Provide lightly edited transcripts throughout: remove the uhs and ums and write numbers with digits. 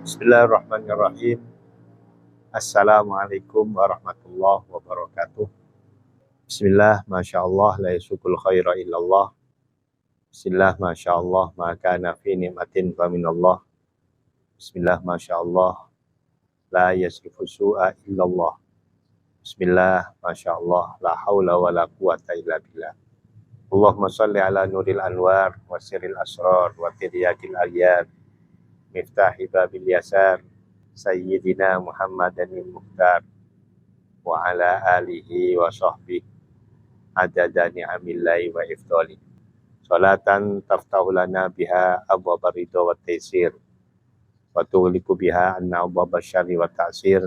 Bismillahirrahmanirrahim. Assalamualaikum warahmatullahi wabarakatuh. Bismillah, Masya Allah, la yasukul khaira illallah. Bismillah, Masya Allah, maka nafi ni'matin fa minallah. Bismillah, Masya Allah, la yasrifu su'a illallah. Bismillah, Masya Allah, la hawla wa la quwata illa billah. Allahumma salli ala nuril anwar, wa siril asrar, wa tiryakil aliyar, miftahi babil yasar, Sayyidina Muhammadanil Mukhtar, wa ala alihi wa sahbihi adada ni'amillahi wa ifdali. Salatan taftahu lana biha abwaba ridha wa taysir, wa tughliqu biha anna abwaba syarri wa ta'sir,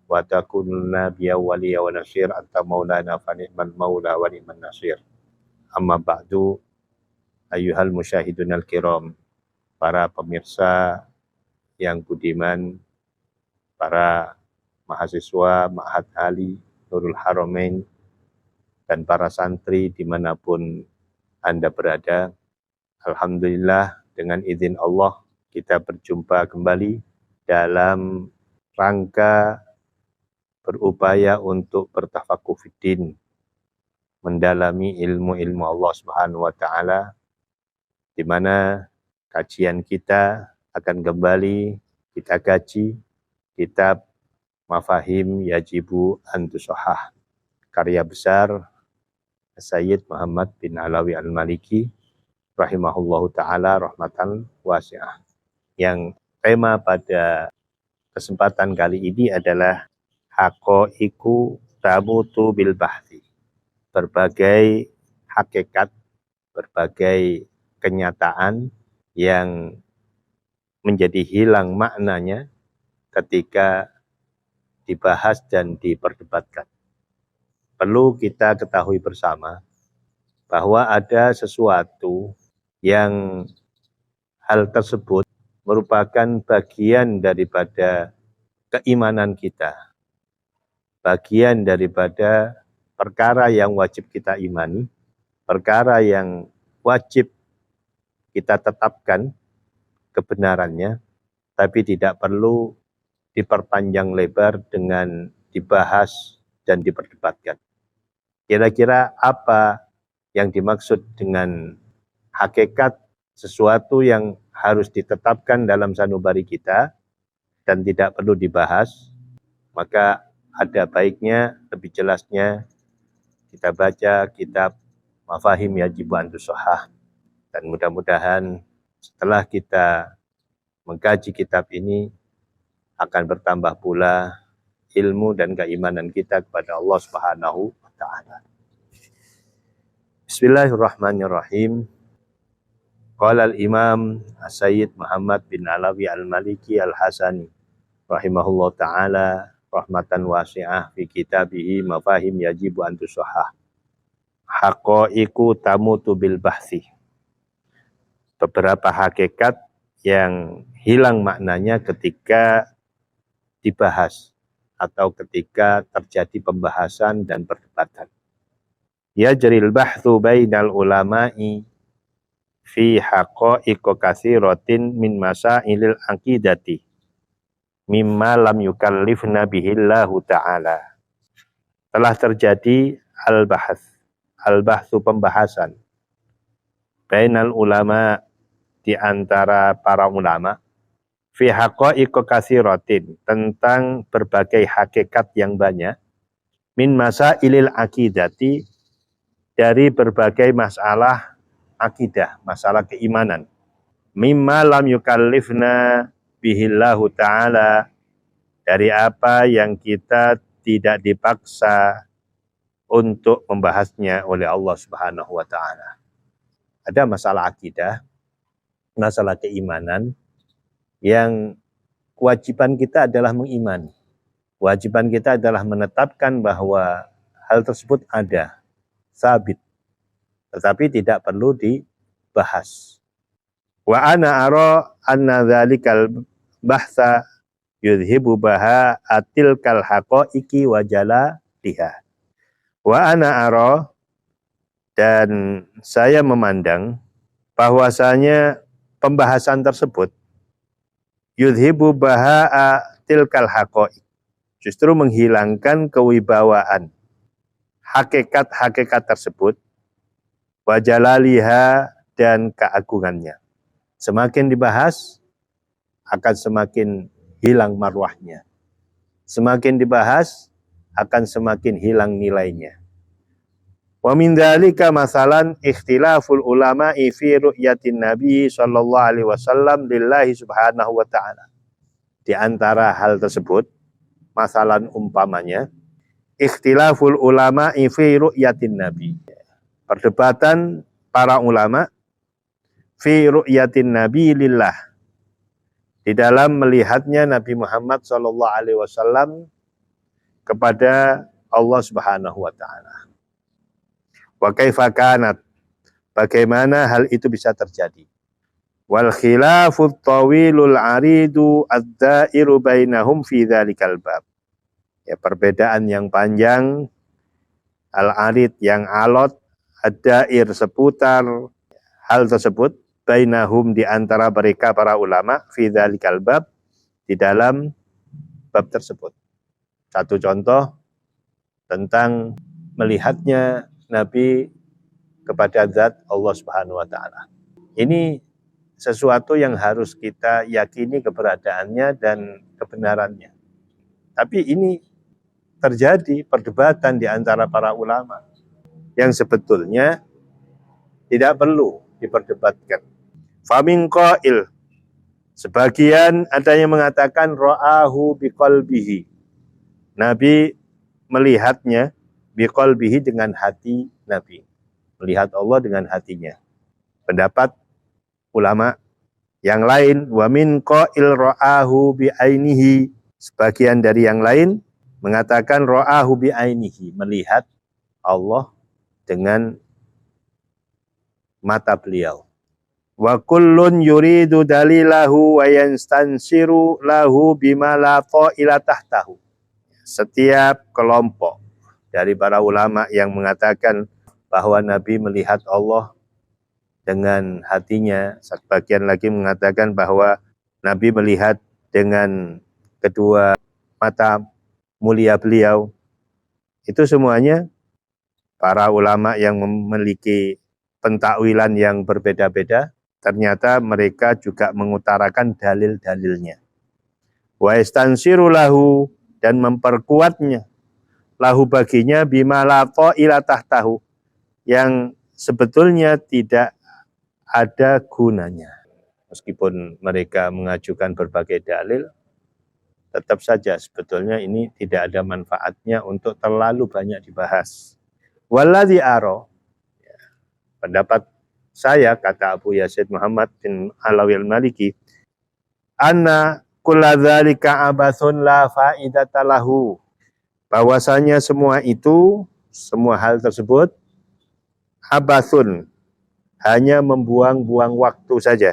wa takununa biya waliya wa nasir, anta maulana fa ni'mal maula wa ni'man nasir. Amma ba'du, ayyuhal musyahidunal kiram, para pemirsa yang budiman, para mahasiswa Ma'had Ali Nurul Haramain, dan para santri dimanapun Anda berada. Alhamdulillah, dengan izin Allah kita berjumpa kembali dalam rangka berupaya untuk bertafakuh fiddin, mendalami ilmu-ilmu Allah Subhanahu wa taala, di mana kajian kita akan kembali kita kaji kitab Mafahim Yajibu Antusohah, karya besar Sayyid Muhammad bin Alawi Al-Maliki rahimahullahu ta'ala rahmatan wasi'ah. Yang tema pada kesempatan kali ini adalah Haqaiqu tamutu bil bahthi, berbagai hakikat, berbagai kenyataan yang menjadi hilang maknanya ketika dibahas dan diperdebatkan. Perlu kita ketahui bersama bahwa ada sesuatu yang hal tersebut merupakan bagian daripada keimanan kita, bagian daripada perkara yang wajib kita imani, perkara yang wajib kita tetapkan kebenarannya, tapi tidak perlu diperpanjang lebar dengan dibahas dan diperdebatkan. Kira-kira apa yang dimaksud dengan hakikat sesuatu yang harus ditetapkan dalam sanubari kita dan tidak perlu dibahas? Maka ada baiknya lebih jelasnya kita baca kitab Mafahim Yajibu Antusohah, dan mudah-mudahan setelah kita mengkaji kitab ini akan bertambah pula ilmu dan keimanan kita kepada Allah Subhanahu wa taala. Bismillahirrahmanirrahim. Qala al-Imam Sayyid Muhammad bin Alawi Al-Maliki Al-Hasani rahimahullah taala rahmatan wasi'ah fi kitabihi Mafahim Yajibu Antusohah. Haqaiqu tamutu bil bahthi. Beberapa hakikat yang hilang maknanya ketika dibahas atau ketika terjadi pembahasan dan perdebatan. Yajril bahthu bainal ulama'i fi haqaiqo katsiratin min masailil aqidati mimma lam yukallifna bihillahu ta'ala. Telah terjadi al-bahthu pembahasan bainal ulama, di antara para ulama, fi haqaiqo katsiratin, tentang berbagai hakikat yang banyak, min masailil aqidati, dari berbagai masalah akidah, masalah keimanan, mimma lam yukallifna bihillahu ta'ala, dari apa yang kita tidak dipaksa untuk membahasnya oleh Allah Subhanahu wa taala. Ada masalah akidah, masalah keimanan yang kewajiban kita adalah mengimani. Kewajiban kita adalah menetapkan bahwa hal tersebut ada, sabit, tetapi tidak perlu dibahas. Wa ana ara anna dzalikal bahtsa yudhibu baha atilkal haqaiqi wa jalaliha. Wa ana ara, dan saya memandang bahwasanya pembahasan tersebut yudhibu baha'a tilkal haqa'iq, justru menghilangkan kewibawaan hakikat-hakikat tersebut, wa jalaliha, dan keagungannya. Semakin dibahas akan semakin hilang marwahnya. Semakin dibahas akan semakin hilang nilainya. Wa min dzalika masalan ikhtilaful ulama'i fi ru'yatin Nabi sallallahu alaihi wasallam lillahi subhanahu wa ta'ala. Di antara hal tersebut, masalan umpamanya, ikhtilaful ulama'i fi ru'yatin Nabi. Perdebatan para ulama fi ru'yatin Nabi lillah, di dalam melihatnya Nabi Muhammad sallallahu alaihi wasallam kepada Allah Subhanahu wa taala. Wa kaifa kanat, bagaimana hal itu bisa terjadi. Wal khilafut tawilul aridu ad-da'iru bainahum fi dzalikal bab. Ya, perbedaan yang panjang, al-arid yang alot, ad-da'ir seputar hal tersebut, bainahum di antara mereka para ulama, fi dzalikal bab, di dalam bab tersebut. Satu contoh tentang melihatnya Nabi kepada zat Allah Subhanahu wa taala. Ini sesuatu yang harus kita yakini keberadaannya dan kebenarannya. Tapi ini terjadi perdebatan di antara para ulama yang sebetulnya tidak perlu diperdebatkan. Famin qail, sebagian ada yang mengatakan ra'ahu biqalbihi, Nabi melihatnya biqalbihi, dengan hati Nabi, melihat Allah dengan hatinya. Pendapat ulama yang lain, wa min qail ra'ahu bi'ainihi, sebagian dari yang lain mengatakan ra'ahu bi'ainihi, melihat Allah dengan mata beliau. Wa kullun yuridu dalilahu wa yanstansiru lahu bima la ta'ila tahtahu. Setiap kelompok dari para ulama yang mengatakan bahwa Nabi melihat Allah dengan hatinya, sebagian lagi mengatakan bahwa Nabi melihat dengan kedua mata mulia beliau. Itu semuanya para ulama yang memiliki pentakwilan yang berbeda-beda, ternyata mereka juga mengutarakan dalil-dalilnya. Wa istansiru lahu, dan memperkuatnya, lahu baginya, bima la ta'ila tahtahu, yang sebetulnya tidak ada gunanya. Meskipun mereka mengajukan berbagai dalil, tetap saja sebetulnya ini tidak ada manfaatnya untuk terlalu banyak dibahas. Walladzi ara, pendapat saya, kata Abu Yazid Muhammad bin Alawi al-Maliki, anna kulla dzalika abathun la faidata lahu, bahwasanya semua itu, semua hal tersebut, abathun, hanya membuang-buang waktu saja.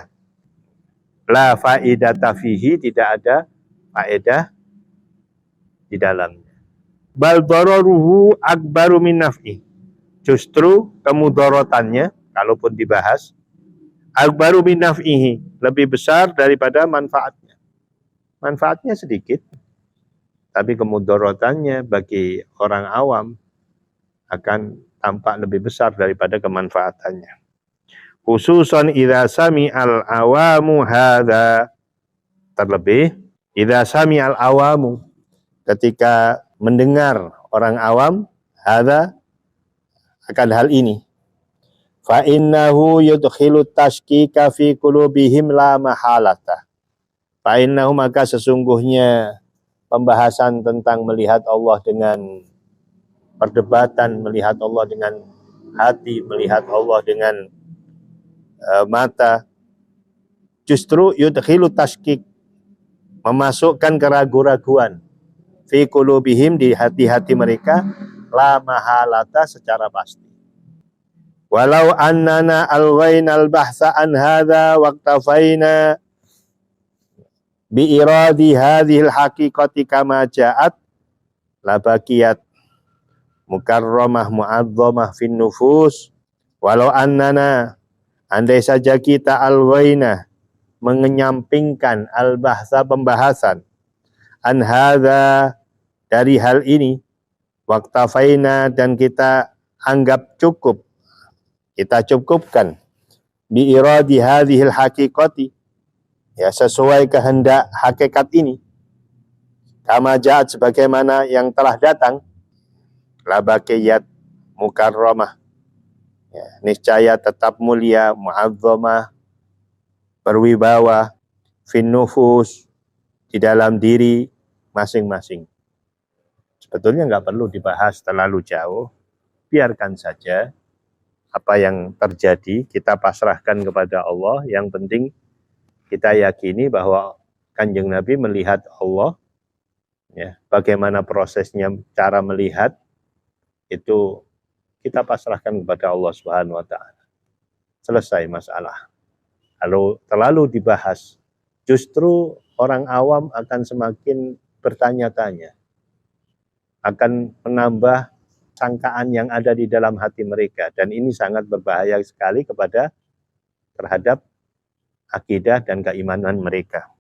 La faidata fihi, tidak ada faedah di dalamnya. Bal dararuhu akbaru min naf'i, justru kemudaratannya, kalaupun dibahas, akbaru min naf'ihi, lebih besar daripada manfaatnya. Manfaatnya sedikit, tapi kemudaratannya bagi orang awam akan tampak lebih besar daripada kemanfaatannya. Khususan idza sami'al awamu hadza, terlebih idza sami'al awamu, ketika mendengar orang awam, hadza, akan hal ini, fa innahu yudkhilu tashkika fi qulubihim la mahalata. Fa innahu, maka sesungguhnya pembahasan tentang melihat Allah dengan perdebatan, melihat Allah dengan hati, melihat Allah dengan mata, justru yudkhilu tashkik, memasukkan keraguan-raguan, fi qulubihim, di hati-hati mereka, la mahalata, secara pasti. Walau annana alghainal bahsa an hadza waqtafaina bi iradi hadhil haqiqati kama ja'at, la baqiyat mukarramah mu'azzamah fin nufus. Walau annana, andai saja kita alghaina, menyampingkan al-bahsa pembahasan an hadza dari hal ini, waqtafaina dan kita anggap cukup, kita cukupkan bi iradi hadhil haqiqati, ya sesuai kehendak hakikat ini, kama ja'at sebagaimana yang telah datang, la baqiyat mukarramah, ya, niscaya tetap mulia, mu'azzamah, berwibawa, fin nufus, di dalam diri masing-masing. Sebetulnya nggak perlu dibahas terlalu jauh, biarkan saja apa yang terjadi, kita pasrahkan kepada Allah. Yang penting kita yakini bahwa Kanjeng Nabi melihat Allah, ya, bagaimana prosesnya, cara melihat, itu kita pasrahkan kepada Allah Subhanahu wa Ta'ala. Selesai masalah. Kalau terlalu dibahas, justru orang awam akan semakin bertanya-tanya, akan menambah sangkaan yang ada di dalam hati mereka, dan ini sangat berbahaya sekali terhadap akidah dan keimanan mereka.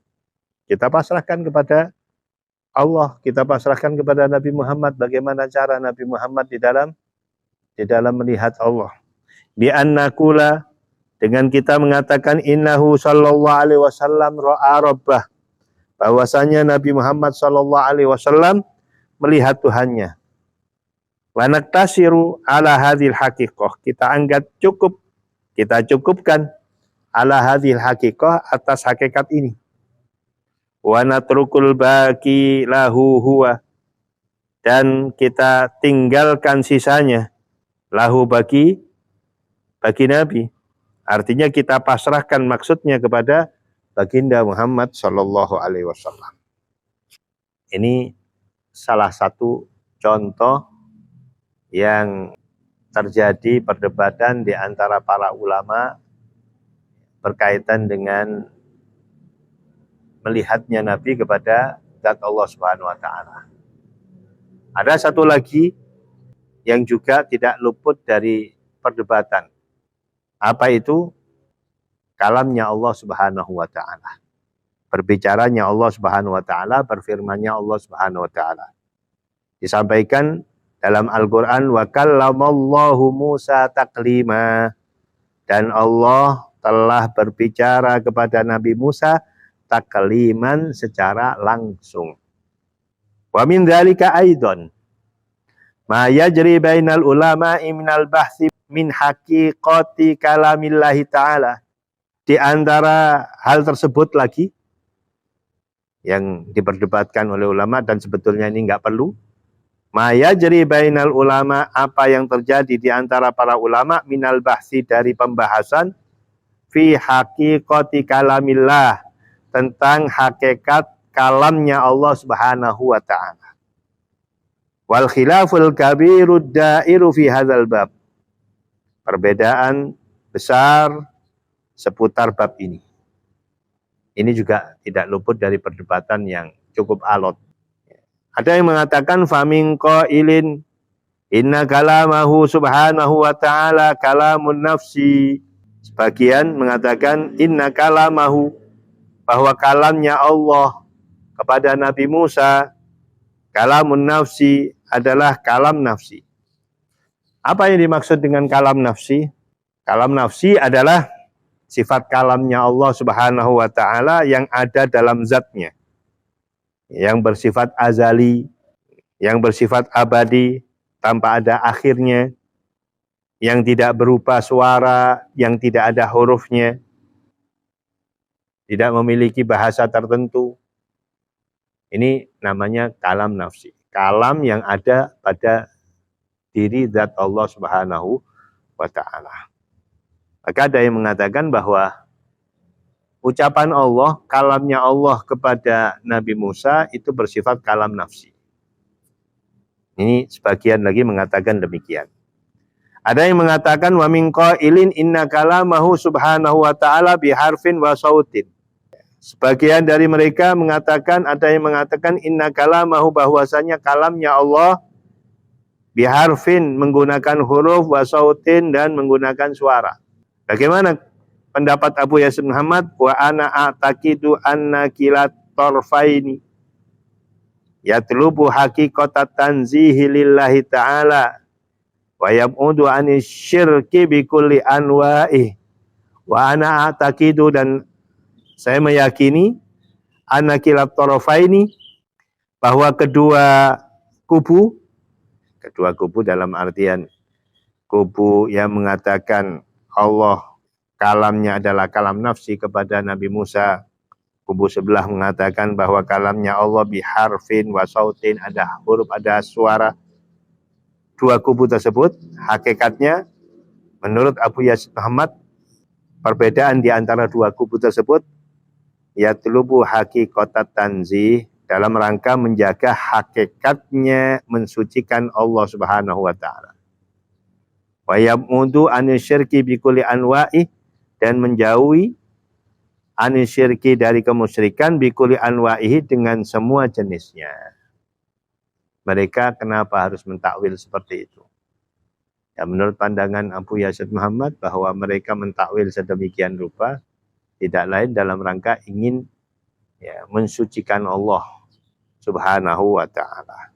Kita pasrahkan kepada Allah, kita pasrahkan kepada Nabi Muhammad, bagaimana cara Nabi Muhammad di dalam melihat Allah. Bi annakula, dengan kita mengatakan innahu sallallahu alaihi wasallam ra'a rabbah, bahwasanya Nabi Muhammad sallallahu alaihi wasallam melihat Tuhannya. Wa naktasiru ala hadhil haqiqah, kita anggap cukup, kita cukupkan ala hadhil haqiqah, atas hakikat ini. Wa natrukul baqi lahu huwa, dan kita tinggalkan sisanya, lahu bagi Nabi. Artinya kita pasrahkan maksudnya kepada baginda Muhammad sallallahu alaihi wasallam. Ini salah satu contoh yang terjadi perdebatan di antara para ulama berkaitan dengan melihatnya Nabi kepada zat Allah Subhanahu wa Ta'ala. Ada satu lagi yang juga tidak luput dari perdebatan. Apa itu? Kalamnya Allah Subhanahu wa Ta'ala. Berbicaranya Allah Subhanahu wa Ta'ala, berfirmannya Allah Subhanahu wa Ta'ala. Disampaikan dalam Al-Qur'an, wa kallamallahu Musa taklima, dan Allah telah berbicara kepada Nabi Musa takliman, secara langsung. Wa min dzalika aidan ma yajri bainal ulama'i minal bahsi min haqiqati kalamillahi ta'ala. Di antara hal tersebut lagi yang diperdebatkan oleh ulama, dan sebetulnya ini enggak perlu, ma yajri bainal ulama, apa yang terjadi di antara para ulama, minal bahsi, dari pembahasan, fi haqiqati kalamillah, tentang hakikat kalamnya Allah Subhanahu wa Ta'ala. Wal khilaful kabirud da'iru fi hadzal bab, perbedaan besar seputar bab ini. Ini juga tidak luput dari perdebatan yang cukup alot. Ada yang mengatakan famin qailin inna kalamahu subhanahu wa ta'ala kalamun nafsi. Sebagian mengatakan inna kalamahu, bahwa kalamnya Allah kepada Nabi Musa, kalamun nafsi, adalah kalam nafsi. Apa yang dimaksud dengan kalam nafsi? Kalam nafsi adalah sifat kalamnya Allah Subhanahu wa Ta'ala yang ada dalam zatnya, yang bersifat azali, yang bersifat abadi, tanpa ada akhirnya, yang tidak berupa suara, yang tidak ada hurufnya, tidak memiliki bahasa tertentu. Ini namanya kalam nafsi. Kalam yang ada pada diri zat Allah Subhanahu wa Ta'ala. Maka ada yang mengatakan bahwa ucapan Allah, kalamnya Allah kepada Nabi Musa itu bersifat kalam nafsi. Ini sebagian lagi mengatakan demikian. Ada yang mengatakan wa min qailin inna kalamahu subhanahu wa ta'ala biharfin wa sautin. Sebagian dari mereka mengatakan, ada yang mengatakan inna kalamahu, bahwasanya kalamnya Allah biharfin, menggunakan huruf, wa sautin, dan menggunakan suara. Bagaimana pendapat Abu Yasin Muhammad, wa ana a'taqidu anna kilat torfaini yatlubu haqiqata tanzihi lillahi ta'ala wa yab'udu anis syirki bikulli anwa'i. Wa ana a'taqidu, dan saya meyakini, anna kilat torfaini, bahwa kedua kubu dalam artian kubu yang mengatakan Allah kalamnya adalah kalam nafsi kepada Nabi Musa, kubu sebelah mengatakan bahwa kalamnya Allah biharfin wa sautin, ada huruf, ada suara. Dua kubu tersebut hakikatnya menurut Abu Yasin Muhammad, perbedaan di antara dua kubu tersebut yatlubu haqiqatat tanzih, dalam rangka menjaga hakikatnya mensucikan Allah Subhanahu wa taala. Wa yab'udu anisyirki bikulli anwa'i, dan menjauhi anisyirki dari kemusyrikan bikulli anwa'ihi, dengan semua jenisnya. Mereka kenapa harus mentakwil seperti itu? Ya, menurut pandangan Abu Yasin Muhammad, bahwa mereka mentakwil sedemikian rupa tidak lain dalam rangka ingin mensucikan Allah Subhanahu wa ta'ala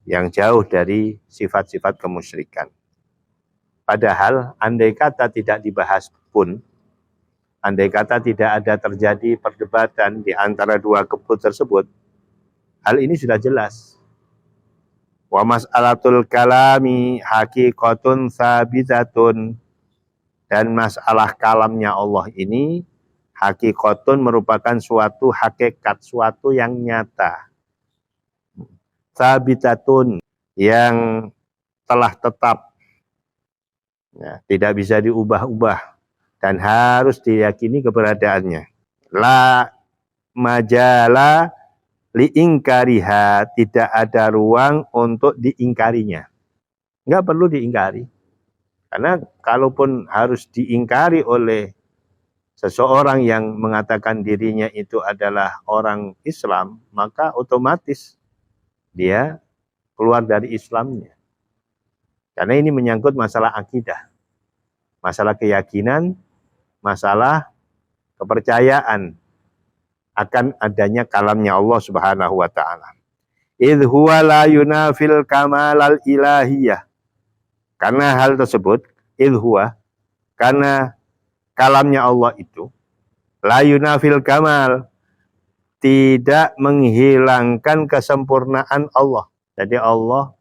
yang jauh dari sifat-sifat kemusyrikan. Padahal andai kata tidak dibahas pun, andai kata tidak ada terjadi perdebatan di antara dua kubu tersebut, hal ini sudah jelas. Wa mas'alatul kalami haqiqatun sabitatun, dan masalah kalamnya Allah ini haqiqatun, merupakan suatu hakikat, suatu yang nyata. Sabitatun, yang telah tetap, ya, tidak bisa diubah-ubah dan harus diyakini keberadaannya. La majala liingkariha, tidak ada ruang untuk diingkarinya. Enggak perlu diingkari. Karena kalaupun harus diingkari oleh seseorang yang mengatakan dirinya itu adalah orang Islam, maka otomatis dia keluar dari Islamnya. Karena ini menyangkut masalah akidah, masalah keyakinan, masalah kepercayaan akan adanya kalamnya Allah Subhanahu wa ta'ala. Idh huwa la yunafil kamalal ilahiyah. Karena hal tersebut, idh huwa, karena kalamnya Allah itu la yunafil kamal, tidak menghilangkan kesempurnaan Allah. Jadi Allah,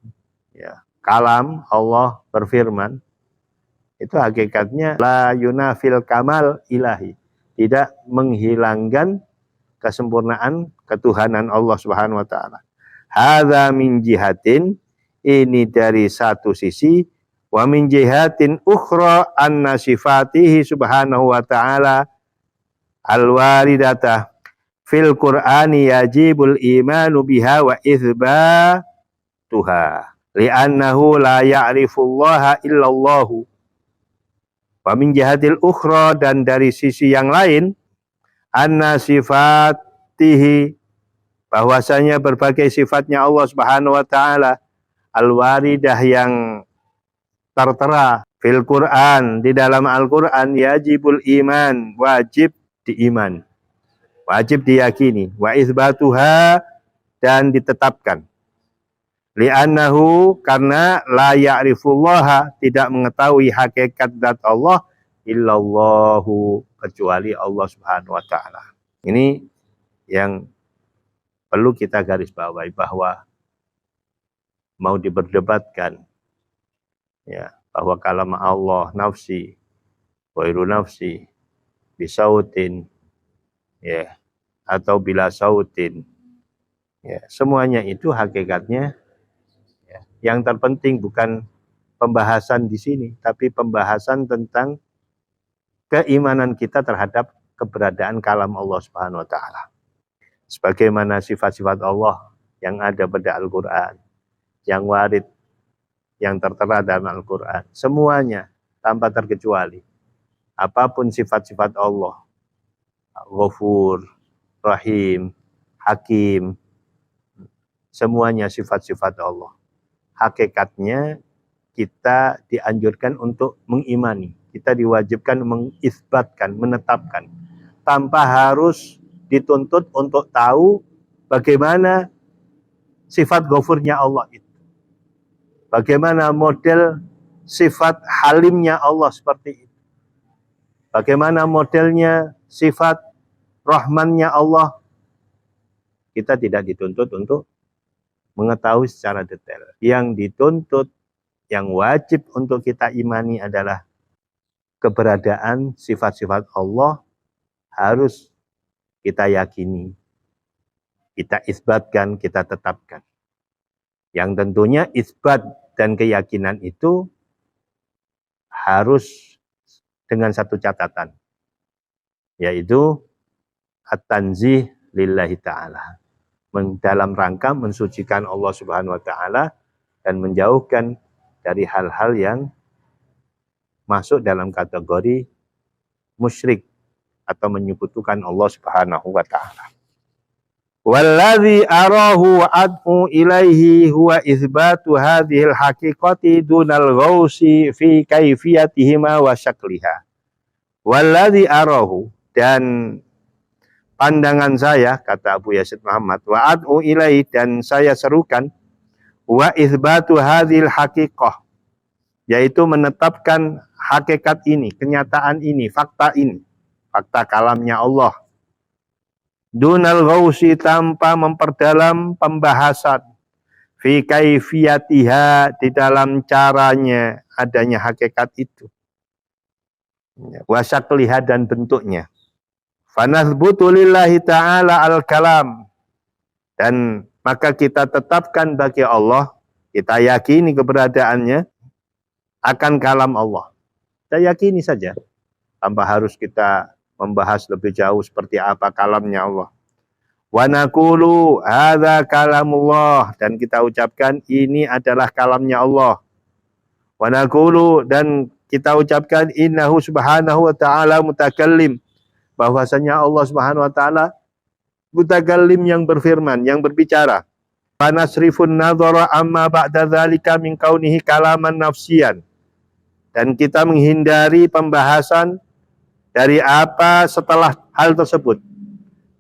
ya, kalam Allah berfirman, itu hakikatnya la yunafil kamal ilahi, tidak menghilangkan kesempurnaan ketuhanan Allah Subhanahu wa taala. Hadza min jihatin, ini dari satu sisi, wa min jihatin ukhra anna sifatihi subhanahu wa ta'ala al-waridata fil Qur'ani yajibul imanu biha wa itsbatuha li'annahu la ya'rifullaha illallahu. Wa min jihatil ukhra, dan dari sisi yang lain, anna sifatihi, bahwasanya berbagai sifatnya Allah Subhanahu wa taala al-waridah, yang tertera fil Quran, di dalam Al-Quran, yajibul iman, wajib diiman, wajib diyakini, wa itsbatuha, dan ditetapkan. Li'annahu, karena la ya'rifullaha, tidak mengetahui hakikat zat Allah, illallahu, kecuali Allah Subhanahu wa taala. Ini yang perlu kita garis bawahi, bahwa mau diperdebatkan, ya, bahwa kalam Allah nafsi, wairu nafsi, bisautin, ya, atau bila sautin, ya, semuanya itu hakikatnya, ya, yang terpenting bukan pembahasan di sini, tapi pembahasan tentang keimanan kita terhadap keberadaan kalam Allah Subhanahu wa taala. Sebagaimana sifat-sifat Allah yang ada pada Al-Quran, yang warid, yang tertera dalam Al-Quran, semuanya tanpa terkecuali, apapun sifat-sifat Allah, Ghafur, Rahim, Hakim, semuanya sifat-sifat Allah. Hakikatnya kita dianjurkan untuk mengimani, kita diwajibkan mengisbatkan, menetapkan, tanpa harus dituntut untuk tahu bagaimana sifat ghafurnya Allah itu. Bagaimana model sifat halimnya Allah seperti itu. Bagaimana modelnya sifat rahmannya Allah. Kita tidak dituntut untuk mengetahui secara detail. Yang dituntut, yang wajib untuk kita imani adalah keberadaan sifat-sifat Allah harus kita yakini, kita isbatkan, kita tetapkan. Yang tentunya isbat dan keyakinan itu harus dengan satu catatan, yaitu at-tanzih lillahi ta'ala. Dalam rangka mensucikan Allah Subhanahu wa ta'ala dan menjauhkan dari hal-hal yang masuk dalam kategori musyrik atau menyekutukan Allah Subhanahu wa ta'ala. Walladzi arahu wa ad'u ilaihi huwa itsbatu hadhil haqiqati dunal ghausi fi kaifiyatihima wa syakliha. Walladzi arahu, dan pandangan saya, kata Abu Yazid Muhammad, wa ad'u ilaihi, dan saya serukan, wa itsbatu hadhil haqiqah, yaitu menetapkan hakikat ini, kenyataan ini, fakta kalamnya Allah. Dunal ghausi, tanpa memperdalam pembahasan. Fi kaifiyatiha, di dalam caranya adanya hakikat itu. Wasyakliha, dan bentuknya. Fanazbutu lillahi ta'ala al-kalam. Dan maka kita tetapkan bagi Allah, kita yakini keberadaannya akan kalam Allah. Kita yakini saja, tanpa harus kita membahas lebih jauh seperti apa kalamnya Allah. Wa naqulu hadza kalamullah, dan kita ucapkan ini adalah kalamnya Allah. Wa naqulu, dan kita ucapkan innahu subhanahu wa ta'ala mutakallim, bahwasanya Allah Subhanahu wa ta'ala mutakallim, yang berfirman, yang berbicara. Wa nasrifun nadhara amma ba'da dzalika min kaunihi kalaman nafsiyan, dan kita menghindari pembahasan dari apa setelah hal tersebut.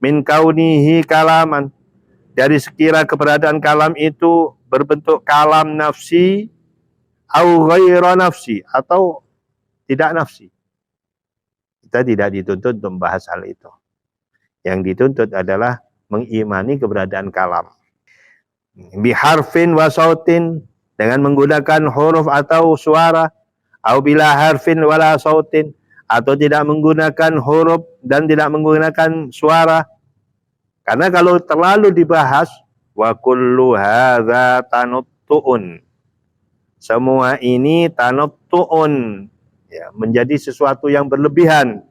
Min kaunihi kalaman, dari sekira keberadaan kalam itu berbentuk kalam nafsi, au ghaira nafsi, atau tidak nafsi. Kita tidak dituntut untuk membahas hal itu. Yang dituntut adalah mengimani keberadaan kalam. Biharfin wa sautin, dengan menggunakan huruf atau suara, au bila harfin wala sautin, atau tidak menggunakan huruf dan tidak menggunakan suara. Karena kalau terlalu dibahas, wa kullu hadza tanuttu'un, semua ini tanuttu'un, ya, menjadi sesuatu yang berlebihan.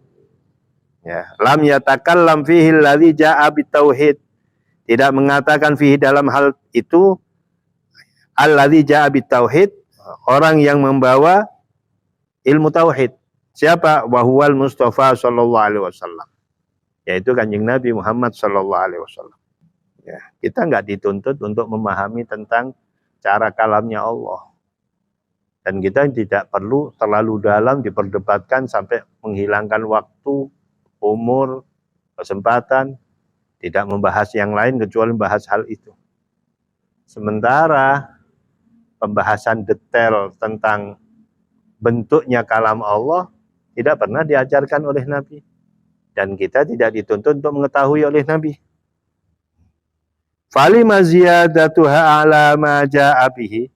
Ya, lam yatakallam fihi alladzi jaa'a bitauhid, tidak mengatakan fihi dalam hal itu alladzi jaa'a bitauhid, orang yang membawa ilmu tauhid. Siapa? Wahuwal Mustafa sallallahu alaihi wasallam, yaitu Kanjeng Nabi Muhammad sallallahu alaihi wasallam. Ya, kita nggak dituntut untuk memahami tentang cara kalamnya Allah. Dan kita tidak perlu terlalu dalam diperdebatkan sampai menghilangkan waktu, umur, kesempatan, tidak membahas yang lain kecuali membahas hal itu. Sementara pembahasan detail tentang bentuknya kalam Allah tidak pernah diajarkan oleh Nabi. Dan kita tidak dituntut untuk mengetahui oleh Nabi. Falima ziyadatuha ala ma ja'a bihi,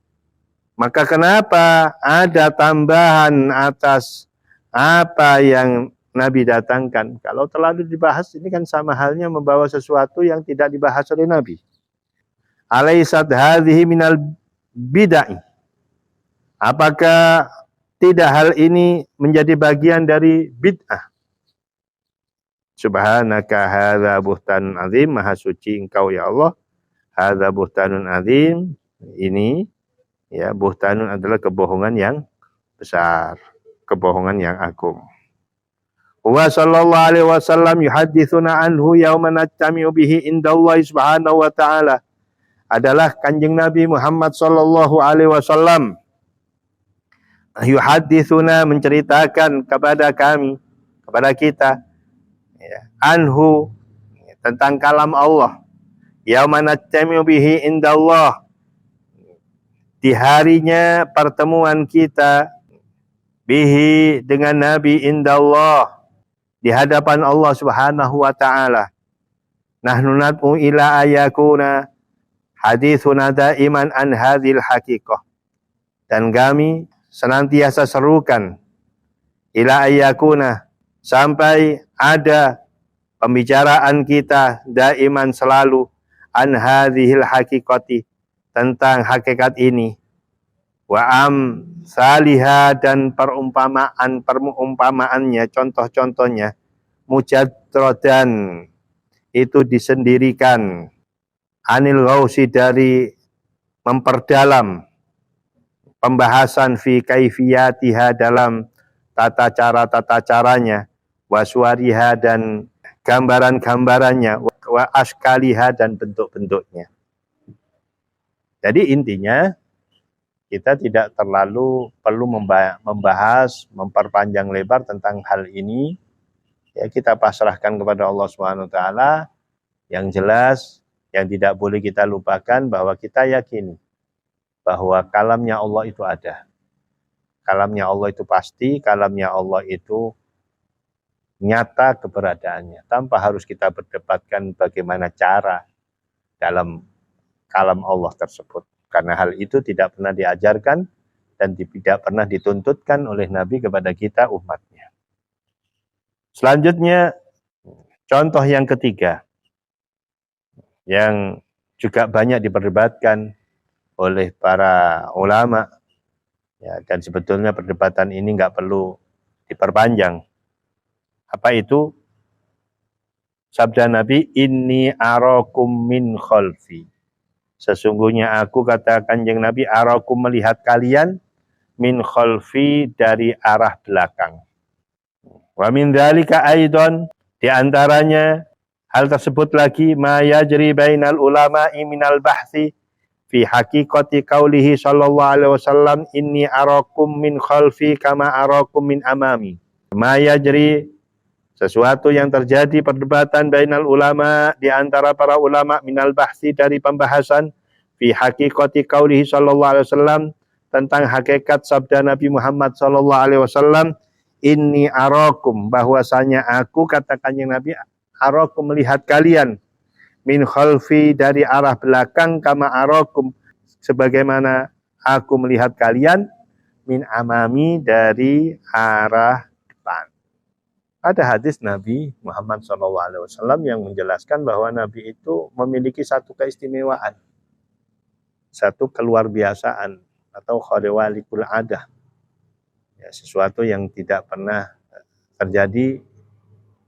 maka kenapa ada tambahan atas apa yang Nabi datangkan? Kalau terlalu dibahas, ini kan sama halnya membawa sesuatu yang tidak dibahas oleh Nabi. Alaisat hadhihi minal bid'ah, apakah tidak hal ini menjadi bagian dari bid'ah? Subhanaka hadza buhtanun azim, maha suci engkau ya Allah. Hadza buhtanun azim, ini ya, buhtanun adalah kebohongan yang besar, kebohongan yang agung. Wa sallallahu alaihi wasallam yuhadditsuna anhu yauma najtami'u bihi indallahi subhanahu wa ta'ala, adalah Kanjeng Nabi Muhammad sallallahu alaihi wasallam yuhadithuna menceritakan kepada kami, kepada kita, ya, anhu tentang kalam Allah. Yauma najtami'u bihi indallah, di harinya pertemuan kita, bihi dengan Nabi indallah, di hadapan Allah Subhanahu wa taala. Nahnu nad'u ila ayakuna hadithuna daiman an hadhil haqiqah. Dan kami senantiasa serukan ila ayakuna, sampai ada pembicaraan kita daiman selalu an hadhil haqiqati, tentang hakikat ini, wa am salihah, dan perumpamaannya, contoh-contohnya, mujadrodan, itu disendirikan, anil ghausi, dari memperdalam pembahasan fi kaifiyatiha, dalam tata caranya, waswariha, dan gambaran-gambarannya, wa askaliha, dan bentuk-bentuknya. Jadi intinya kita tidak terlalu perlu membahas, memperpanjang lebar tentang hal ini. Ya, kita pasrahkan kepada Allah Subhanahu wa taala. Yang jelas, yang tidak boleh kita lupakan bahwa kita yakini bahwa kalamnya Allah itu ada. Kalamnya Allah itu pasti, kalamnya Allah itu nyata keberadaannya, tanpa harus kita berdebatkan bagaimana cara dalam kalam Allah tersebut. Karena hal itu tidak pernah diajarkan dan tidak pernah dituntutkan oleh Nabi kepada kita umatnya. Selanjutnya, contoh yang ketiga, yang juga banyak diperdebatkan oleh para ulama, ya, dan sebetulnya perdebatan ini nggak perlu diperpanjang. Apa itu? Sabda Nabi, inni arakum min khalfi. Sesungguhnya aku, kata Kanjeng Nabi, arakum, melihat kalian, min khalfi, dari arah belakang. Wa min dzalika aidon, di antaranya hal tersebut lagi, ma yajri bainal ulama'i minal bahthi fi haqiqati qaulihi sallallahu alaihi wasallam, inni arakum min khalfi kama arakum min amami. Ma yajri, sesuatu yang terjadi perdebatan bainal ulama, di antara para ulama, minal bahsi, dari pembahasan, fi haqiqati qaulihi sallallahu alaihi wasallam, tentang hakikat sabda Nabi Muhammad sallallahu alaihi wasallam, inni arakum, bahwasanya aku, katakan yang Nabi, arakum, melihat kalian, min khalfi, dari arah belakang, kama arakum, sebagaimana aku melihat kalian, min amami, dari arah depan. Ada hadis Nabi Muhammad SAW yang menjelaskan bahwa Nabi itu memiliki satu keistimewaan, satu keluar biasaan, atau khawalikul adah, ya, sesuatu yang tidak pernah terjadi,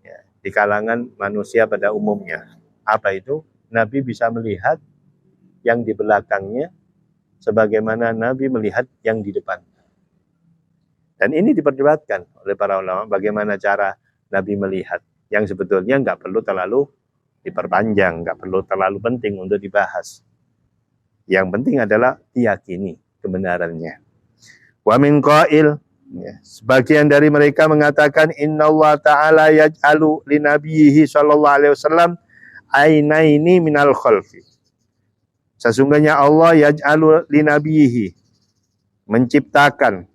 ya, di kalangan manusia pada umumnya. Apa itu? Nabi bisa melihat yang di belakangnya sebagaimana Nabi melihat yang di depan. Dan ini diperdebatkan oleh para ulama, bagaimana cara Nabi melihat, yang sebetulnya nggak perlu terlalu diperpanjang, nggak perlu terlalu penting untuk dibahas. Yang penting adalah diyakini kebenarannya. Wa min qail, ya, sebagian dari mereka mengatakan, innallaha ta'ala yaj'alu li nabiyhi sallallahu alaihi wasallam ainaini minal khalfi. Sesungguhnya Allah yaj'alu li nabiyhi, menciptakan,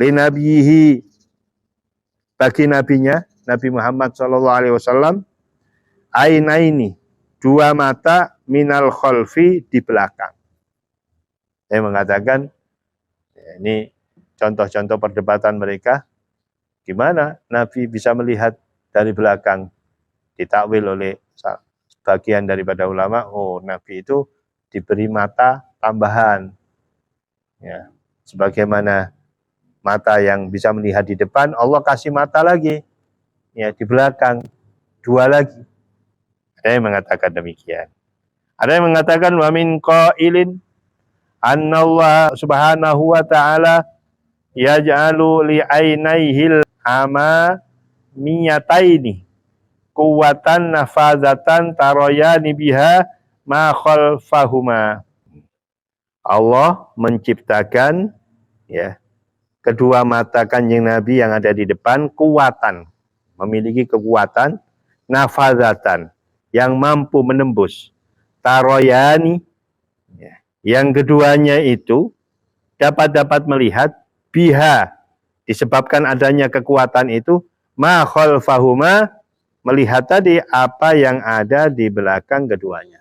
li nabiyhi, bagi nabinya, Nabi Muhammad SAW, ainaini, dua mata, minal khalfi, di belakang. Saya mengatakan, ya, ini contoh-contoh perdebatan mereka, gimana Nabi bisa melihat dari belakang. Ditakwil oleh sebagian daripada ulama, oh, Nabi itu diberi mata tambahan, ya, sebagaimana mata yang bisa melihat di depan, Allah kasih mata lagi, ya, di belakang, dua lagi. Ada yang mengatakan demikian. Ada yang mengatakan, wa min qailin annallahu subhanahu wa ta'ala yaj'alu li ainaihil ama miyataini quwwatan nafazatan tarayani biha ma khalfahuma. Allah menciptakan, ya, kedua mata Kanjeng Nabi yang ada di depan kuatan, memiliki kekuatan, nafadzatan, yang mampu menembus, taroyani, yang keduanya itu dapat melihat biha, disebabkan adanya kekuatan itu, ma khalfahuma, melihat tadi apa yang ada di belakang keduanya.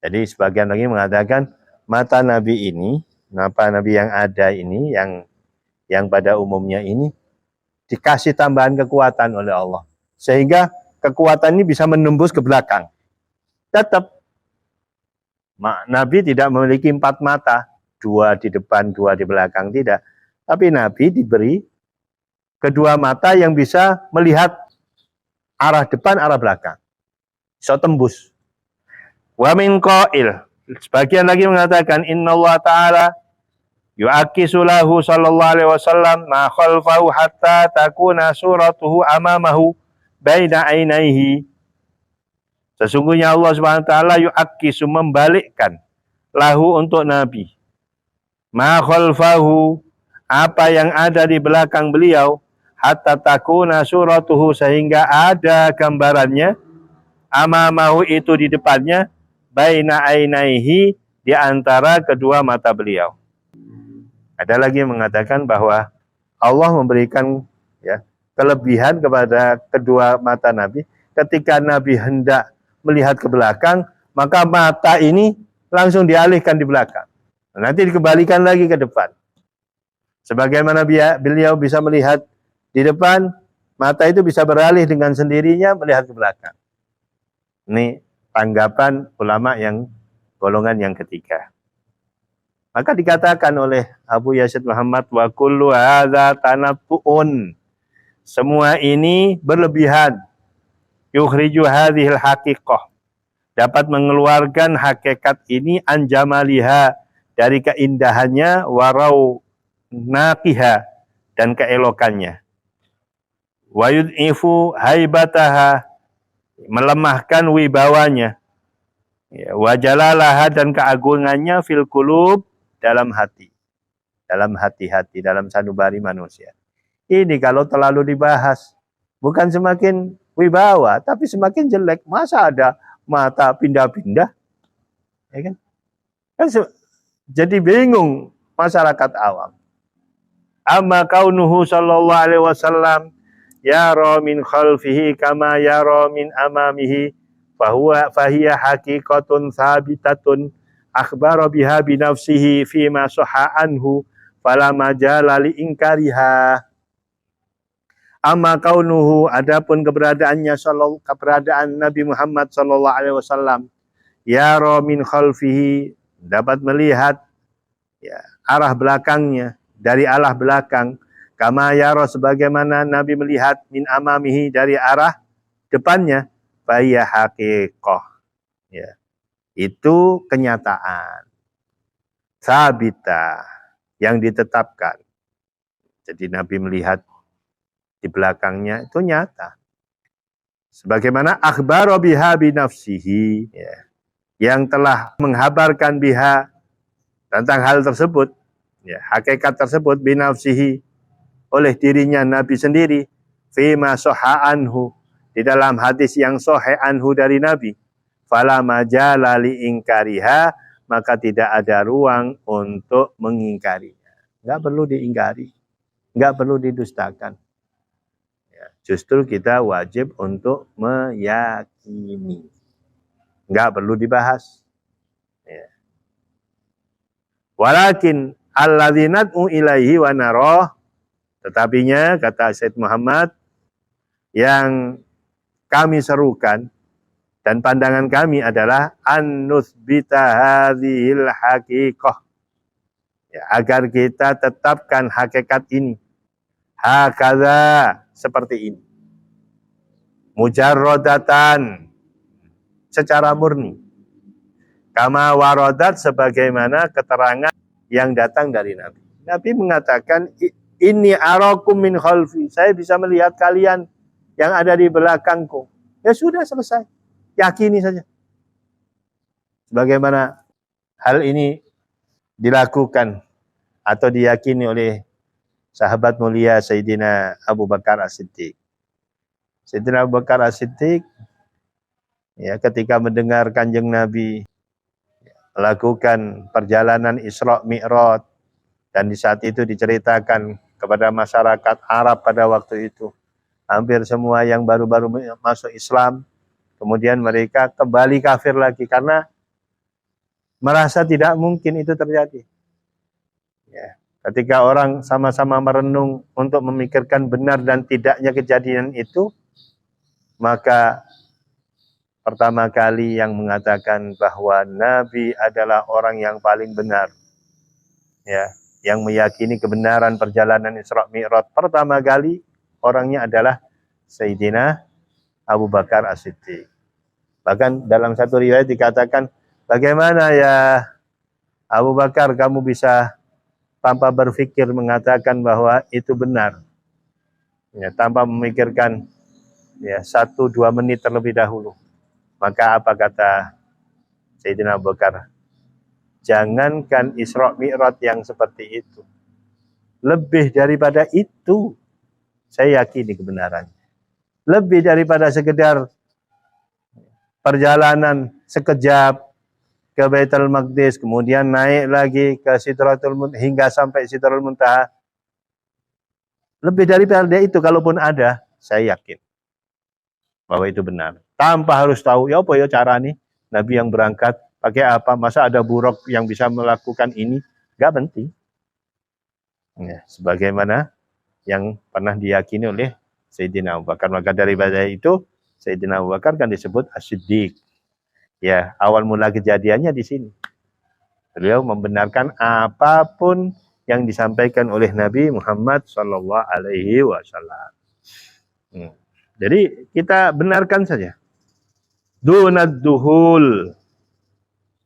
Jadi sebagian lagi mengatakan mata Nabi ini, mata Nabi yang ada ini, yang pada umumnya ini dikasih tambahan kekuatan oleh Allah, sehingga kekuatan ini bisa menembus ke belakang. Tetap Nabi tidak memiliki 4 mata, 2 di depan, 2 di belakang, tidak. Tapi Nabi diberi kedua mata yang bisa melihat arah depan, arah belakang. So tembus. Wa min qail, sebagian lagi mengatakan innallaha ta'ala yu'akisu lahu sallallahu alaihi wasallam ma khalfahu hatta takuna suratuhu amamahu baina ainaihi. Sesungguhnya Allah Subhanahu wa taala yu'akisu, membalikkan, lahu untuk Nabi, ma khalfahu, apa yang ada di belakang beliau, hatta takuna suratuhu, sehingga ada gambarannya, amamahu itu di depannya, baina ainaihi, di antara kedua mata beliau. Ada lagi yang mengatakan bahwa Allah memberikan kelebihan kepada kedua mata Nabi. Ketika Nabi hendak melihat ke belakang, maka mata ini langsung dialihkan di belakang. Nanti dikembalikan lagi ke depan. Sebagaimana beliau bisa melihat di depan, mata itu bisa beralih dengan sendirinya melihat ke belakang. Ini tanggapan ulama yang golongan yang ketiga. Maka dikatakan oleh Abu Yazid Muhammad, wa kullu hadza tanattu'un, semua ini berlebihan, yukhriju hadhil haqiqah, dapat mengeluarkan hakikat ini, anjamaliha, dari keindahannya, warau naqiha, dan keelokannya, wa yud'ifu haibataha, melemahkan wibawanya, wa jalalaha, dan keagungannya, fil qulub, dalam hati, dalam hati-hati, dalam sanubari manusia. Ini kalau terlalu dibahas, bukan semakin wibawa, tapi semakin jelek. Masa ada mata pindah-pindah? Ya kan? Jadi bingung masyarakat awam. Amma kaunuhu sallallahu alaihi wasallam yara min khalfihi kama yara min amamihi, fahiya haqiqatun sabitatun akhbara biha binafsihi fima sahha anhu fala majala li ingkariha. Amma kaunuhu, adapun keberadaannya, keberadaan Nabi Muhammad sallallahu alaihi wasallam, yara min khalfihi, dapat melihat arah belakangnya, dari arah belakang, kama yara, sebagaimana Nabi melihat, min amamihi, dari arah depannya, fahiya haqiqah, itu kenyataan sabita yang ditetapkan. Jadi Nabi melihat di belakangnya itu nyata. Sebagaimana akhbaro biha binafsihi, yang telah menghabarkan biha, tentang hal tersebut, hakikat tersebut, binafsihi, oleh dirinya Nabi sendiri, fima sahha anhu, di dalam hadis yang sahih anhu dari Nabi, fala majala li ingkariha, maka tidak ada ruang untuk mengingkarinya. Enggak perlu diingkari, enggak perlu didustakan. Justru kita wajib untuk meyakini, enggak perlu dibahas. Walakin alladzinat'u ilaihi wa narah, tetapinya, kata Said Muhammad, yang kami serukan dan pandangan kami adalah an-nutsbita hadhil haqiqah, agar kita tetapkan hakikat ini, hakadha, seperti ini, mujarrodatan, secara murni, kama warodat, sebagaimana keterangan yang datang dari Nabi. Nabi mengatakan, inni arakum min khalfi, saya bisa melihat kalian yang ada di belakangku. Ya sudah, selesai, yakini saja. Bagaimana hal ini dilakukan atau diyakini oleh sahabat mulia Sayyidina Abu Bakar As-Siddiq. Sayyidina Abu Bakar As-Siddiq ya, ketika mendengar Kanjeng Nabi melakukan perjalanan Isra Mi'raj, dan di saat itu diceritakan kepada masyarakat Arab pada waktu itu, hampir semua yang baru-baru masuk Islam, kemudian mereka kembali kafir lagi karena merasa tidak mungkin itu terjadi. Ya. Ketika orang sama-sama merenung untuk memikirkan benar dan tidaknya kejadian itu, maka pertama kali yang mengatakan bahwa Nabi adalah orang yang paling benar, ya, yang meyakini kebenaran perjalanan Isra Mi'raj, pertama kali orangnya adalah Sayyidina Abu Bakar As-Siddiq. Bahkan dalam satu riwayat dikatakan, bagaimana ya Abu Bakar kamu bisa tanpa berpikir mengatakan bahwa itu benar, ya, tanpa memikirkan ya 1-2 menit terlebih dahulu. Maka apa kata Sayyidina Abu Bakar? Jangankan Isra Mi'raj yang seperti itu, lebih daripada itu saya yakini kebenarannya. Lebih daripada sekedar perjalanan sekejap ke Baitul Maqdis, kemudian naik lagi ke Sidratul Muntaha hingga sampai Sidratul Muntaha. Lebih daripada itu, kalaupun ada, saya yakin bahwa itu benar. Tanpa harus tahu, ya apa ya cara nih Nabi yang berangkat, pakai apa, masa ada buruk yang bisa melakukan ini, gak penting. Ya, sebagaimana yang pernah diyakini oleh Sayyidina Abu Bakar. Maka daripada itu, Sayyidina Abu Bakar kan disebut As-Siddiq. Ya, awal mula kejadiannya di sini. Beliau membenarkan apapun yang disampaikan oleh Nabi Muhammad Sallallahu Alaihi Wasallam. Jadi kita benarkan saja. Dunad duhul,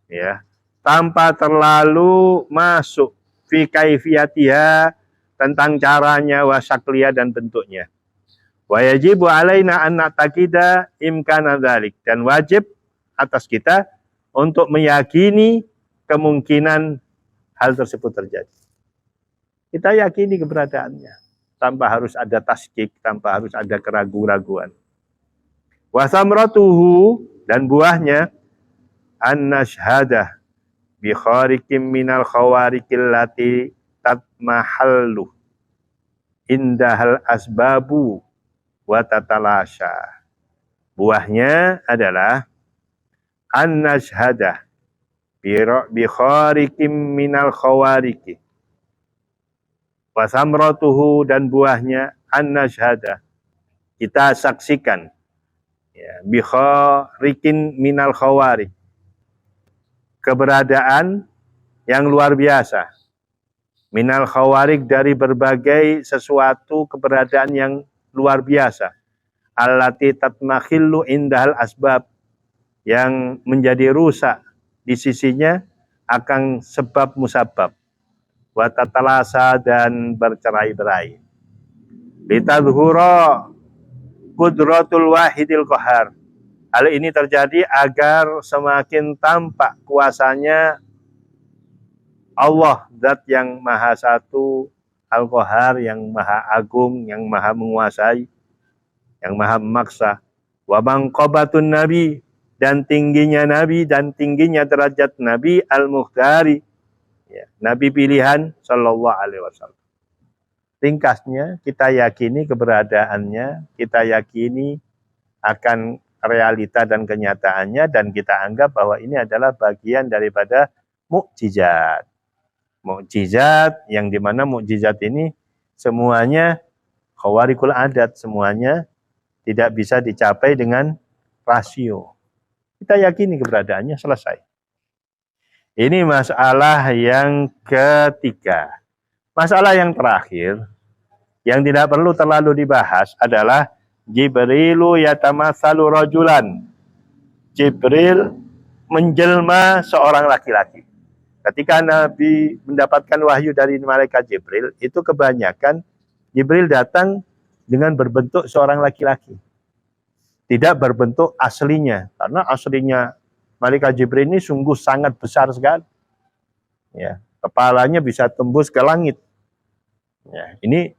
ya, tanpa terlalu masuk fi kaifiyatiha, tentang caranya, wa syakliya, dan bentuknya. Wa yajibu alaina an na'taqida imkana dzalik, dan wajib atas kita untuk meyakini kemungkinan hal tersebut terjadi. Kita yakini keberadaannya tanpa harus ada tasdik, tanpa harus ada keraguan-raguan. Wa samratuhu, dan buahnya an nashhadah bi khariqim minal khawariqil lati tatmahallu indahal asbabu wa tatalasha. Buahnya adalah an nashhadah bi khariqim minal khawariqi. Wa samratuhu, dan buahnya an nashhadah, kita saksikan, ya, bi khariqin minal khawariq, keberadaan yang luar biasa, minal khawariq, dari berbagai sesuatu keberadaan yang luar biasa, allati tatmakhillu indahal asbab, yang menjadi rusak di sisinya akan sebab musabab, wa tatalasa, dan bercerai-berai, litadhura qudratul wahidil qahar. Hal ini terjadi agar semakin tampak kuasanya Allah, zat yang maha satu, Al-Qahar, yang maha agung, yang maha menguasai, yang maha memaksa. Wa manqabatun Nabi, dan tingginya Nabi, dan tingginya derajat Nabi Al-Mukhtari, ya, Nabi pilihan Sallallahu Alaihi Wasallam. Ringkasnya, kita yakini keberadaannya, kita yakini akan realita dan kenyataannya, dan kita anggap bahwa ini adalah bagian daripada mukjizat. Mukjizat yang dimana mukjizat ini semuanya khawarikul adat, semuanya tidak bisa dicapai dengan rasio. Kita yakini keberadaannya, selesai. Ini masalah yang ketiga. Masalah yang terakhir, yang tidak perlu terlalu dibahas adalah Jibrilu yatamatsalu rajulan. Jibril menjelma seorang laki-laki. Ketika Nabi mendapatkan wahyu dari malaikat Jibril, itu kebanyakan Jibril datang dengan berbentuk seorang laki-laki. Tidak berbentuk aslinya, karena aslinya malaikat Jibril ini sungguh sangat besar sekali. Ya, kepalanya bisa tembus ke langit. Ya, ini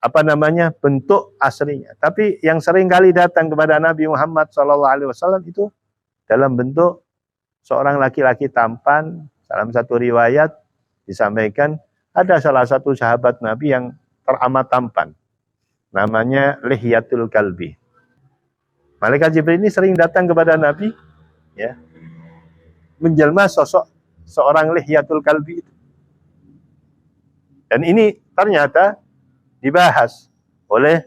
apa namanya, bentuk aslinya. Tapi yang sering kali datang kepada Nabi Muhammad SAW itu dalam bentuk seorang laki-laki tampan. Dalam satu riwayat disampaikan ada salah satu sahabat Nabi yang teramat tampan, namanya Lihyatul Kalbi. Malaikat Jibril ini sering datang kepada Nabi, ya, menjelma sosok seorang Lihyatul Kalbi itu. Dan ini ternyata dibahas oleh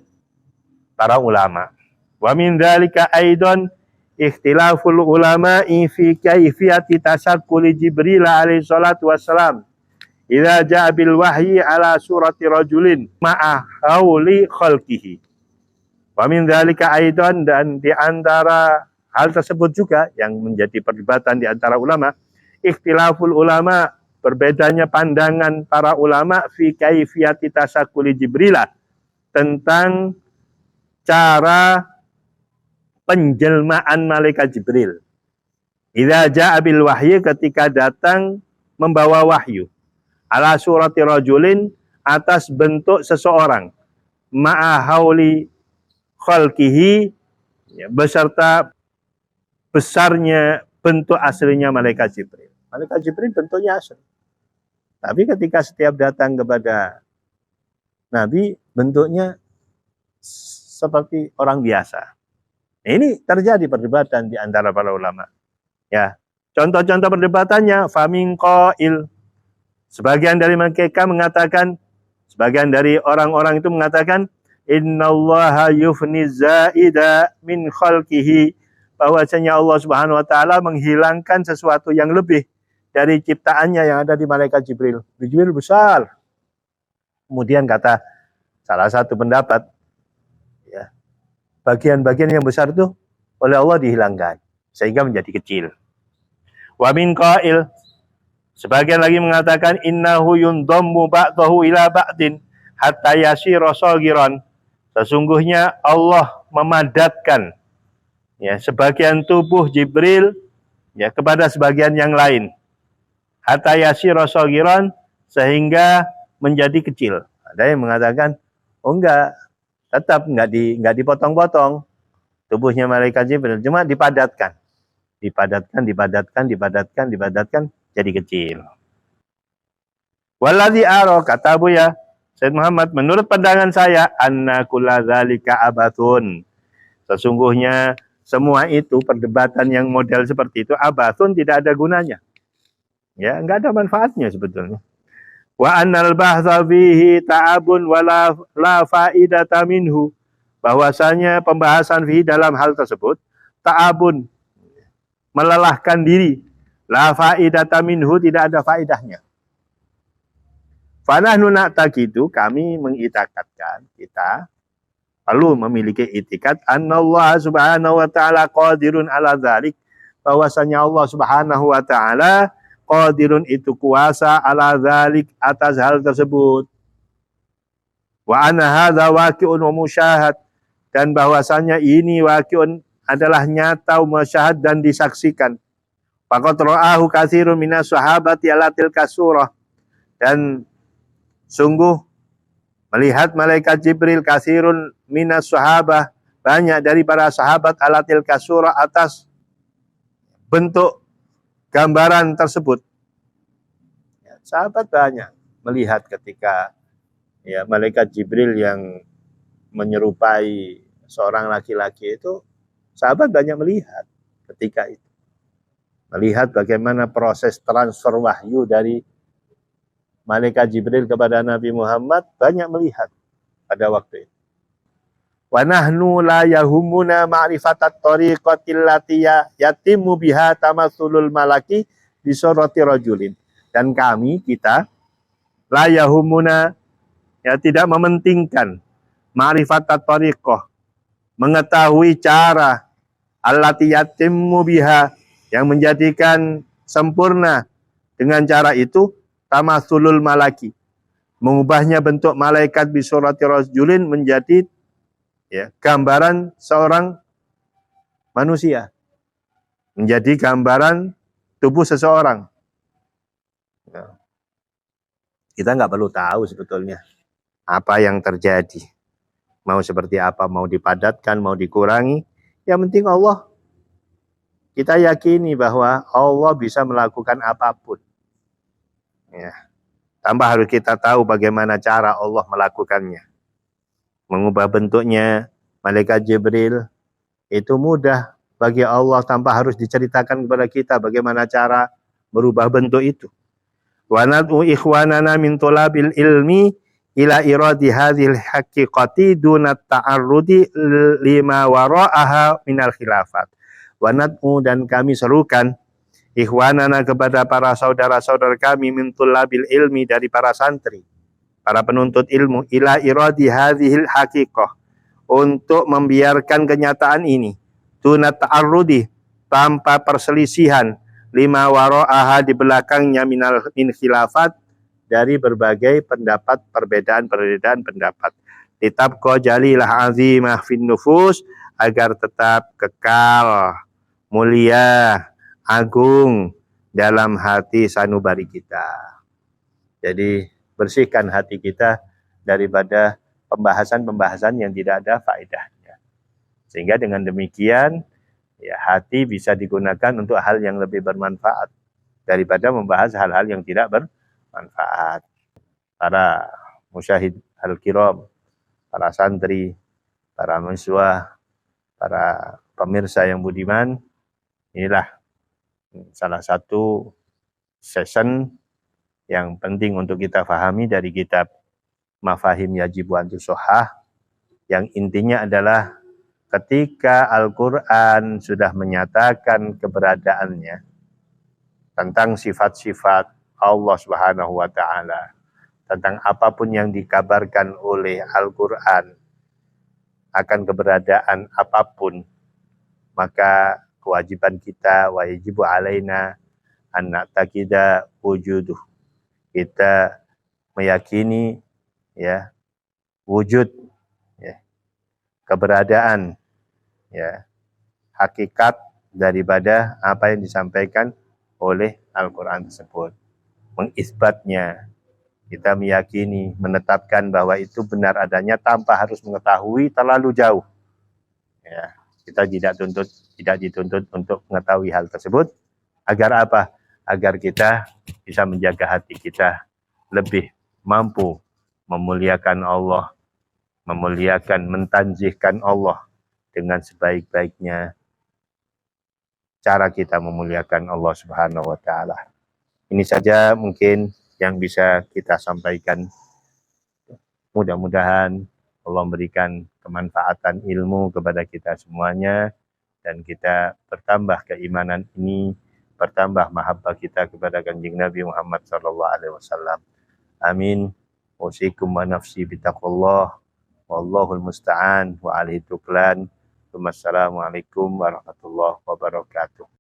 para ulama. Wa min dzalika aidan ikhtilaful ulama'i fi kaifiyati tasakkuli Jibril alaihi salatu wassalam idza ja'a bil wahyi ala surati rajulin ma'a hauli khalqihi. Wa min dzalika aidan, dan di antara hal tersebut juga yang menjadi perdebatan di antara ulama, ikhtilaful ulama, berbedanya pandangan para ulama fi kaifiyati tasakkuli Jibril, tentang cara penjelmaan malaikat Jibril. Idza ja'a bil wahyi, ketika datang membawa wahyu, ala surati rajulin, atas bentuk seseorang, ma'a hauli khalqihi, beserta besarnya bentuk aslinya malaikat Jibril. Malaikat Jibril bentuknya asli. Tapi ketika setiap datang kepada Nabi, bentuknya seperti orang biasa. Ini terjadi perdebatan di antara para ulama. Ya, contoh-contoh perdebatannya, famin qail, sebagian dari mereka mengatakan, sebagian dari orang-orang itu mengatakan, innallaha yufni zaida min khalqihi, bahwasanya Allah Subhanahu wa taala menghilangkan sesuatu yang lebih dari ciptaannya yang ada di malaikat Jibril. Jibril besar. Kemudian kata salah satu pendapat, ya, bagian-bagian yang besar itu oleh Allah dihilangkan sehingga menjadi kecil. Wa min qail, sebagian lagi mengatakan, innahu yundammu ba'dahu ila ba'din hatta yasira saghiran, sesungguhnya Allah memadatkan, ya, sebagian tubuh Jibril, ya, kepada sebagian yang lain, hatta yasira saghiran, sehingga menjadi kecil. Ada yang mengatakan, oh enggak, tetap enggak dipotong-potong tubuhnya malaikat Jibril, cuma dipadatkan jadi kecil. Waladzi ara, kata Buya Said Muhammad, menurut pandangan saya, anna kulla dzalika abathun, sesungguhnya semua itu, perdebatan yang model seperti itu, abathun, tidak ada gunanya. Ya, enggak ada manfaatnya sebetulnya. Wa annal bahtha fihi ta'abun wa la faidata minhu, bahwasanya pembahasan fihi dalam hal tersebut ta'abun, melelahkan diri, la faidata minhu, tidak ada faidahnya. Fanahnu na'taqidu, kami mengitikadkan, kita perlu memiliki itikad, annallahu subhanahu wa ta'ala qadirun ala dzalik, bahwasanya Allah Subhanahu wa taala qadirun, itu kuasa, ala dzalik, atas hal tersebut. Wa anna hadza waqi'un wa musyahad, dan bahwasanya ini waqi'un, adalah nyata, musyahad, dan disaksikan. Faqad ra'ahu katsirun minas sahabati ala tilka surah, dan sungguh melihat malaikat Jibril katsirun minas sahabah, banyak dari para sahabat, ala tilka surah, atas bentuk gambaran tersebut. Ya, sahabat banyak melihat ketika, ya, malaikat Jibril yang menyerupai seorang laki-laki itu, sahabat banyak melihat ketika itu. Melihat bagaimana proses transfer wahyu dari malaikat Jibril kepada Nabi Muhammad, banyak melihat pada waktu itu. Wa nahnu la yahumuna ma'rifatat tariqatil latiya yatimmu biha tamatsulul malaki bi surati rajulin. Dan kami, kita, la yahumuna, ya, tidak mementingkan ma'rifatat tariqah, mengetahui cara, allati yatimmu biha, yang menjadikan sempurna dengan cara itu, tamatsulul malaki, mengubahnya bentuk malaikat bi surati rajulin, menjadi, ya, gambaran seorang manusia, menjadi gambaran tubuh seseorang. Ya. Kita nggak perlu tahu sebetulnya apa yang terjadi. Mau seperti apa, mau dipadatkan, mau dikurangi. Yang penting Allah, kita yakini bahwa Allah bisa melakukan apapun. Ya. Tanpa harus kita tahu bagaimana cara Allah melakukannya. Mengubah bentuknya, malaikat Jibril, itu mudah bagi Allah tanpa harus diceritakan kepada kita bagaimana cara merubah bentuk itu. Wa nad'u ikhwanana min tulabil ilmi ila iradi hadhil haqiqati duna ta'arrudi lima wara'aha minal khilafat. Wa nad'u, dan kami serukan ikhwanana kepada para saudara-saudara kami min tulabil ilmi, dari para santri, para penuntut ilmu, ila iradi hadhil haqiqah, untuk membiarkan kenyataan ini duna ta'arrudi, tanpa perselisihan, lima wara'aha, di belakangnya, min khilafat, dari berbagai pendapat, perbedaan pendapat. Litabqa jalilah azimah fin nufus, agar tetap kekal, mulia, agung dalam hati sanubari kita. Jadi bersihkan hati kita daripada pembahasan-pembahasan yang tidak ada faedahnya. Sehingga dengan demikian, ya, hati bisa digunakan untuk hal yang lebih bermanfaat daripada membahas hal-hal yang tidak bermanfaat. Para musyahid al-kiram, para santri, para mahasiswa, para pemirsa yang budiman, inilah salah satu session yang penting untuk kita fahami dari kitab Mafahim Yajibu an Tusohah, yang intinya adalah ketika Al-Quran sudah menyatakan keberadaannya tentang sifat-sifat Allah Subhanahu wa Ta'ala, tentang apapun yang dikabarkan oleh Al-Quran akan keberadaan apapun, maka kewajiban kita, wajibu alaina an na'taqida wujuduh, kita meyakini, ya, wujud, ya, keberadaan, ya, hakikat daripada apa yang disampaikan oleh Al-Quran tersebut. Mengisbatnya, kita meyakini, menetapkan bahwa itu benar adanya tanpa harus mengetahui terlalu jauh. Ya, kita tidak dituntut untuk mengetahui hal tersebut. Agar apa? Agar kita bisa menjaga hati kita lebih mampu memuliakan Allah, memuliakan, mentanzihkan Allah dengan sebaik-baiknya cara kita memuliakan Allah Subhanahu wa Ta'ala. Ini saja mungkin yang bisa kita sampaikan. Mudah-mudahan Allah memberikan kemanfaatan ilmu kepada kita semuanya, dan kita bertambah keimanan ini, bertambah mahabbah kita kepada Kanjeng Nabi Muhammad sallallahu alaihi wasallam. Amin. Usikum wa nafsi bitaqullah, wallahul musta'an wa alaihi tuklan. Wassalamualaikum warahmatullahi wabarakatuh.